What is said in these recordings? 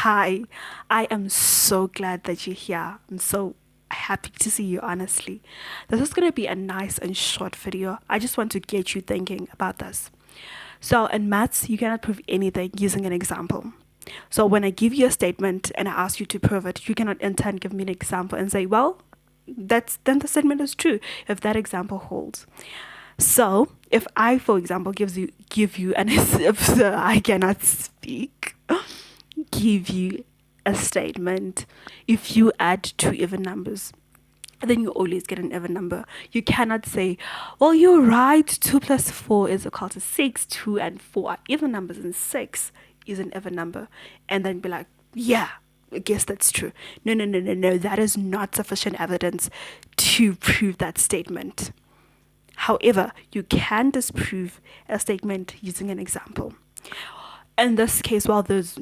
Hi, I am so glad that you're here. I'm so happy to see you, honestly. This is going to be a nice and short video. I just want to get you thinking about this. So, in maths, you cannot prove anything using an example. So, when I give you a statement and I ask you to prove it, you cannot in turn give me an example and say, well, then the statement is true if that example holds. So, if I, for example, give you an if I cannot speak, give you a statement. If you add two even numbers, then you always get an even number. You cannot say, well, you're right, 2 plus 4 is equal to 6, 2 and 4 are even numbers, and 6 is an even number, and then be like, yeah, I guess that's true. No, no, no, no, no, that is not sufficient evidence to prove that statement. However, you can disprove a statement using an example. In this case, well, there's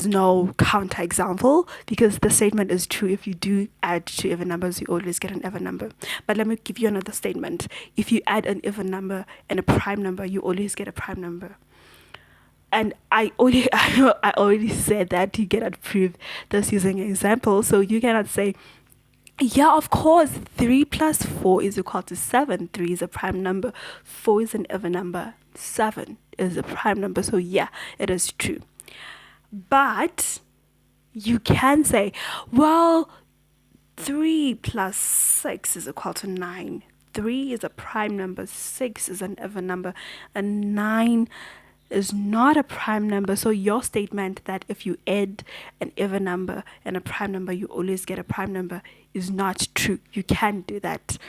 no counterexample because the statement is true. If you do add two even numbers, you always get an even number. But let me give you another statement. If you add an even number and a prime number, you always get a prime number. And I already said that you cannot prove this using an example. So you cannot say, yeah, of course, 3 plus 4 is equal to 7. 3 is a prime number. 4 is an even number. 7 is a prime number. So yeah, it is true. But you can say, well, 3 plus 6 is equal to 9. 3 is a prime number. 6 is an even number. And 9 is not a prime number. So your statement that if you add an even number and a prime number, you always get a prime number is not true. You can't do that.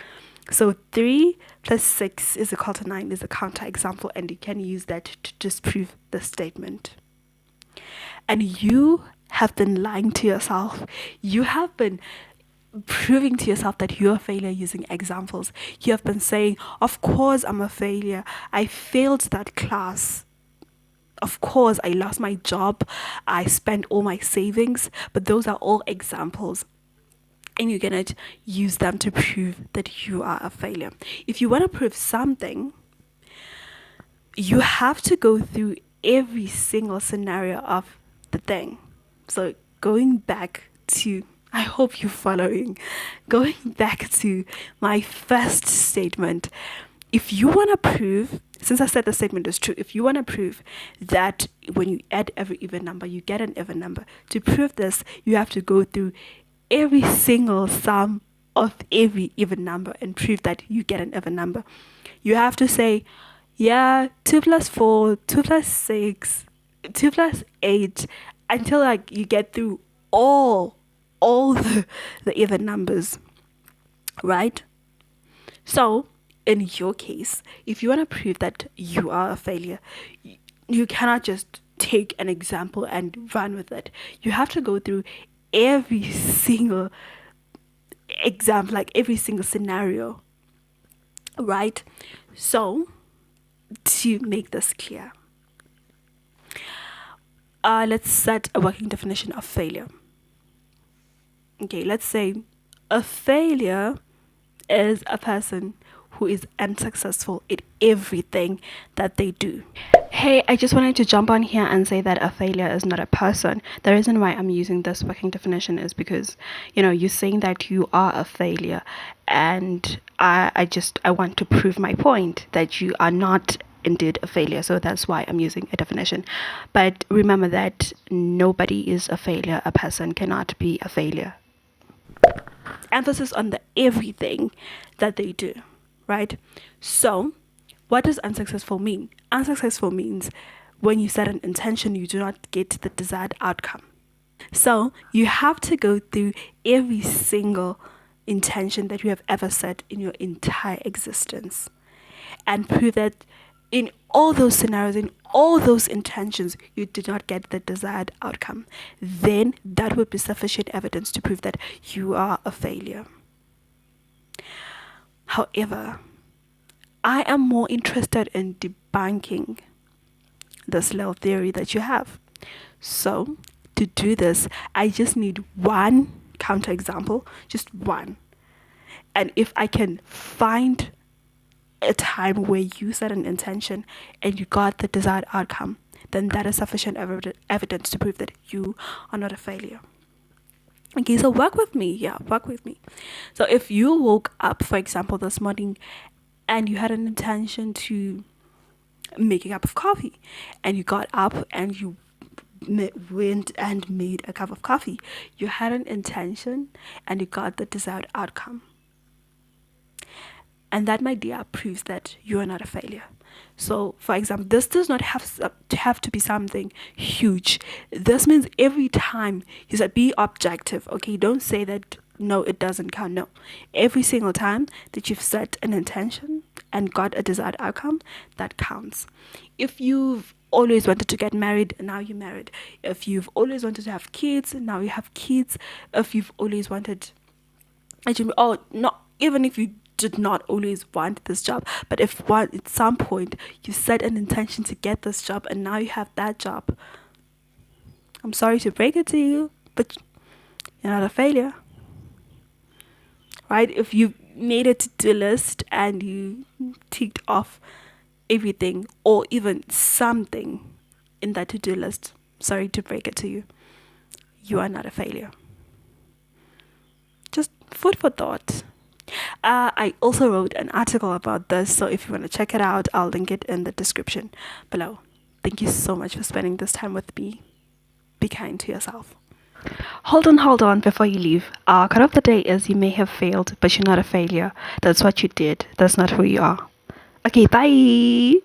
So 3 plus 6 is equal to 9 is a counterexample, and you can use that to disprove the statement. And you have been lying to yourself. You have been proving to yourself that you're a failure using examples. You have been saying, of course I'm a failure. I failed that class. Of course, I lost my job. I spent all my savings. But those are all examples. And you're going to use them to prove that you are a failure. If you want to prove something, you have to go through every single scenario of the thing. So going back to, I hope you're following, going back to my first statement, if you want to prove, since I said the statement is true, if you want to prove that when you add every even number, you get an even number, to prove this, you have to go through every single sum of every even number and prove that you get an even number. You have to say, yeah, 2 plus 4, 2 plus 6, 2 plus 8, until like you get through all the even numbers, right? So in your case, if you want to prove that you are a failure, you cannot just take an example and run with it. You have to go through every single example, like every single scenario, right? So to make this clear, let's set a working definition of failure. Okay, let's say a failure is a person who is unsuccessful at everything that they do. Hey, I just wanted to jump on here and say that a failure is not a person. The reason why I'm using this working definition is because, you're saying that you are a failure, and I want to prove my point that you are not indeed a failure. So that's why I'm using a definition. But remember that nobody is a failure. A person cannot be a failure. Emphasis on the everything that they do, right? So what does unsuccessful mean? Unsuccessful means when you set an intention, you do not get the desired outcome. So you have to go through every single intention that you have ever set in your entire existence and prove that in all those scenarios, in all those intentions, you did not get the desired outcome. Then that would be sufficient evidence to prove that you are a failure. However, I am more interested in debunking this little theory that you have. So to do this, I just need one counterexample, just one. And if I can find a time where you set an intention and you got the desired outcome, then that is sufficient evidence to prove that you are not a failure. Okay, so work with me. Yeah, work with me. So if you woke up, for example, this morning and you had an intention to make a cup of coffee, and you got up and you went and made a cup of coffee, you had an intention and you got the desired outcome. And that, my dear, proves that you are not a failure. So, for example, this does not have to be something huge. This means every time you said be objective, okay? Don't say that no, it doesn't count. No. Every single time that you've set an intention and got a desired outcome, that counts. If you've always wanted to get married, now you're married. If you've always wanted to have kids, now you have kids. If you've always wanted, even if you did not always want this job, but if at some point you set an intention to get this job and now you have that job, I'm sorry to break it to you, but you're not a failure, right? If you made a to-do list and you ticked off everything or even something in that to-do list, sorry to break it to you, you are not a failure. Just food for thought. I also wrote an article about this, so if you want to check it out, I'll link it in the description below. Thank you so much for spending this time with me. Be kind to yourself. Hold on before you leave. Our cut of the day is you may have failed, but you're not a failure. That's what you did. That's not who you are. Okay, bye.